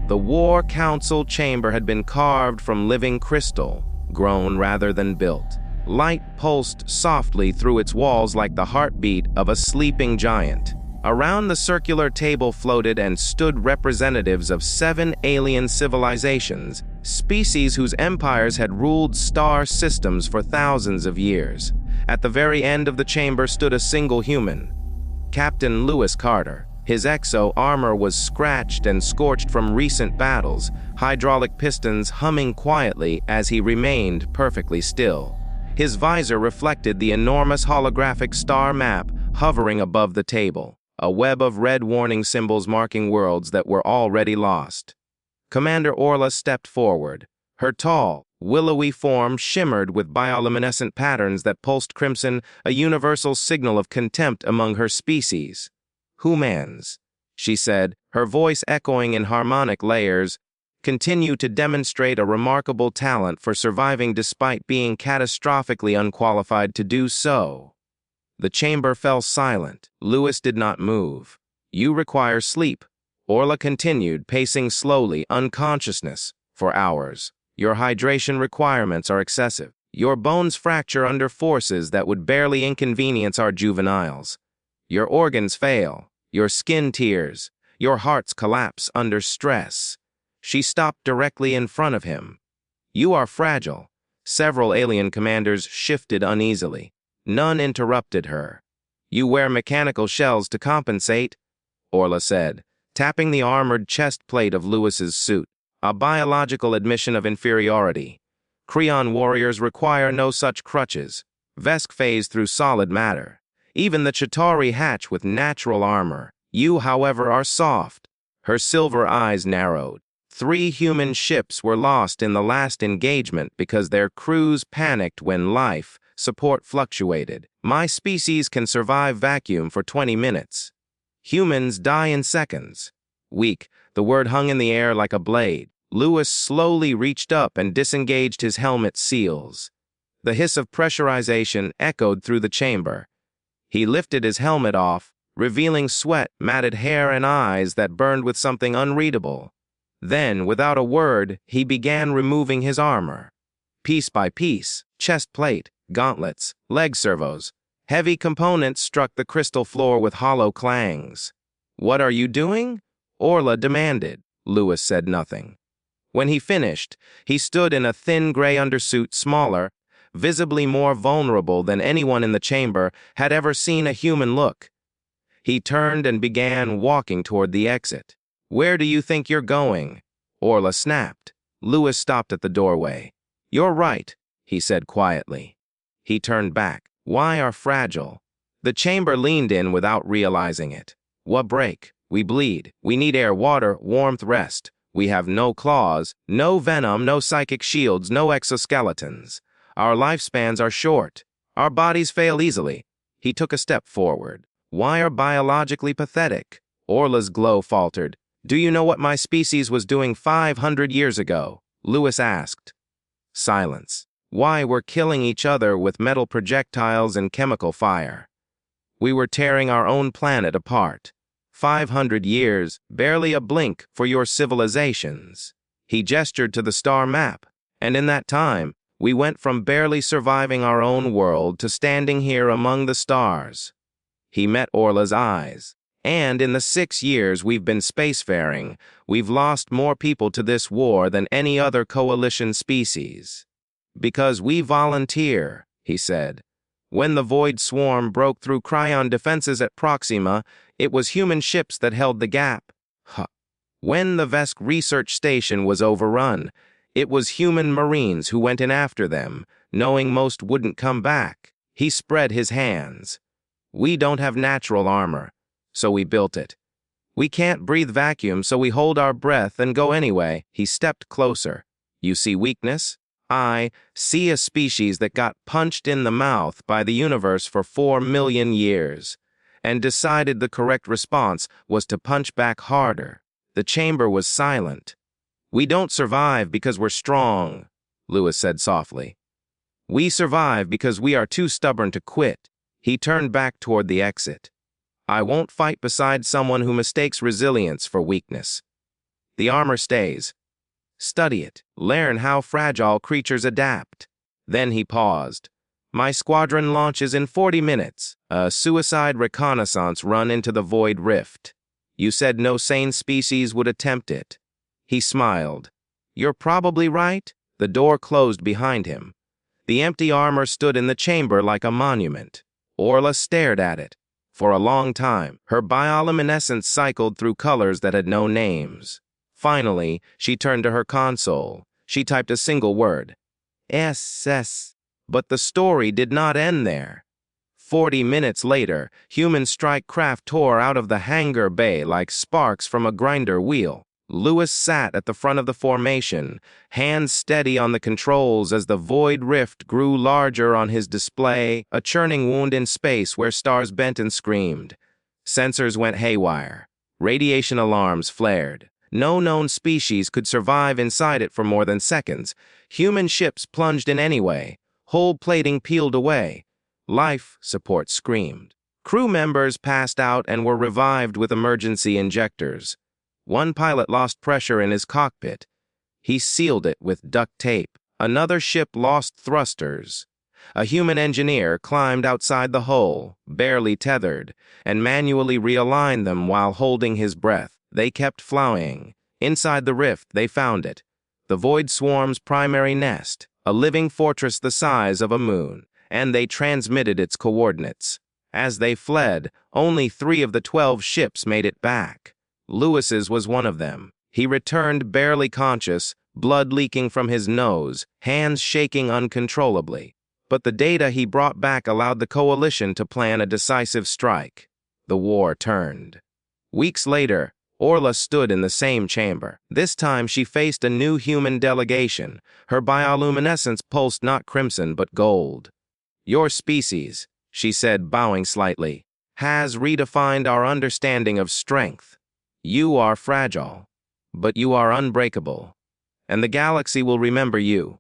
The War Council chamber had been carved from living crystal, grown rather than built. Light pulsed softly through its walls like the heartbeat of a sleeping giant. Around the circular table floated and stood representatives of 7 alien civilizations, species whose empires had ruled star systems for thousands of years. At the very end of the chamber stood a single human, Captain Lewis Carter. His exo-armor was scratched and scorched from recent battles, hydraulic pistons humming quietly as he remained perfectly still. His visor reflected the enormous holographic star map hovering above the table, a web of red warning symbols marking worlds that were already lost. Commander Orla stepped forward. Her tall, willowy form shimmered with bioluminescent patterns that pulsed crimson, a universal signal of contempt among her species. "Humans," she said, her voice echoing in harmonic layers, "continue to demonstrate a remarkable talent for surviving despite being catastrophically unqualified to do so." The chamber fell silent. Lewis did not move. "You require sleep," Orla continued, pacing slowly, unconsciousness, "for hours. Your hydration requirements are excessive. Your bones fracture under forces that would barely inconvenience our juveniles. Your organs fail. Your skin tears. Your hearts collapse under stress." She stopped directly in front of him. "You are fragile." Several alien commanders shifted uneasily. None interrupted her. "You wear mechanical shells to compensate," Orla said, tapping the armored chest plate of Lewis's suit. "A biological admission of inferiority. Kreon warriors require no such crutches. Vesk phase through solid matter. Even the Chitauri hatch with natural armor. You, however, are soft." Her silver eyes narrowed. 3 human ships were lost in the last engagement because their crews panicked when life support fluctuated. My species can survive vacuum for 20 minutes. Humans die in seconds. Weak, the word hung in the air like a blade. Lewis slowly reached up and disengaged his helmet seals. The hiss of pressurization echoed through the chamber. He lifted his helmet off, revealing sweat, matted hair, and eyes that burned with something unreadable. Then, without a word, he began removing his armor. Piece by piece, chest plate, gauntlets, leg servos, heavy components struck the crystal floor with hollow clangs. "What are you doing?" Orla demanded. Lewis said nothing. When he finished, he stood in a thin gray undersuit, smaller, visibly more vulnerable than anyone in the chamber had ever seen a human look. He turned and began walking toward the exit. "Where do you think you're going?" Orla snapped. Lewis stopped at the doorway. "You're right," he said quietly. He turned back. "Why are fragile?" The chamber leaned in without realizing it. "What break? We bleed. We need air, water, warmth, rest. We have no claws, no venom, no psychic shields, no exoskeletons. Our lifespans are short. Our bodies fail easily." He took a step forward. "Why are biologically pathetic?" Orla's glow faltered. "Do you know what my species was doing 500 years ago?" Lewis asked. Silence. "Why we're killing each other with metal projectiles and chemical fire. We were tearing our own planet apart. 500 years, barely a blink for your civilizations." He gestured to the star map, "and in that time, we went from barely surviving our own world to standing here among the stars." He met Orla's eyes. "And in the 6 years we've been spacefaring, we've lost more people to this war than any other coalition species." "Because we volunteer," he said. "When the Void Swarm broke through Kryon defenses at Proxima, it was human ships that held the gap. When the Vesk research station was overrun, it was human Marines who went in after them, knowing most wouldn't come back." He spread his hands. "We don't have natural armor, so we built it. We can't breathe vacuum, so we hold our breath and go anyway." He stepped closer. "You see weakness? I see a species that got punched in the mouth by the universe for 4 million years, and decided the correct response was to punch back harder." The chamber was silent. "We don't survive because we're strong," Lewis said softly. "We survive because we are too stubborn to quit." He turned back toward the exit. "I won't fight beside someone who mistakes resilience for weakness." The armor stays. Study it. Learn how fragile creatures adapt. Then he paused. My squadron launches in 40 minutes. A suicide reconnaissance run into the void rift. You said no sane species would attempt it. He smiled. You're probably right. The door closed behind him. The empty armor stood in the chamber like a monument. Orla stared at it. For a long time, her bioluminescence cycled through colors that had no names. Finally, she turned to her console. She typed a single word. SS. But the story did not end there. 40 minutes later, human strike craft tore out of the hangar bay like sparks from a grinder wheel. Lewis sat at the front of the formation, hands steady on the controls as the void rift grew larger on his display, a churning wound in space where stars bent and screamed. Sensors went haywire. Radiation alarms flared. No known species could survive inside it for more than seconds. Human ships plunged in anyway. Hull plating peeled away. Life support screamed. Crew members passed out and were revived with emergency injectors. One pilot lost pressure in his cockpit. He sealed it with duct tape. Another ship lost thrusters. A human engineer climbed outside the hull, barely tethered, and manually realigned them while holding his breath. They kept flying. Inside the rift, they found it. The Void Swarm's primary nest, a living fortress the size of a moon, and they transmitted its coordinates. As they fled, only 3 of the 12 ships made it back. Lewis's was one of them. He returned barely conscious, blood leaking from his nose, hands shaking uncontrollably. But the data he brought back allowed the coalition to plan a decisive strike. The war turned. Weeks later, Orla stood in the same chamber. This time she faced a new human delegation. Her bioluminescence pulsed not crimson but gold. Your species, she said, bowing slightly, has redefined our understanding of strength. You are fragile, but you are unbreakable, and the galaxy will remember you.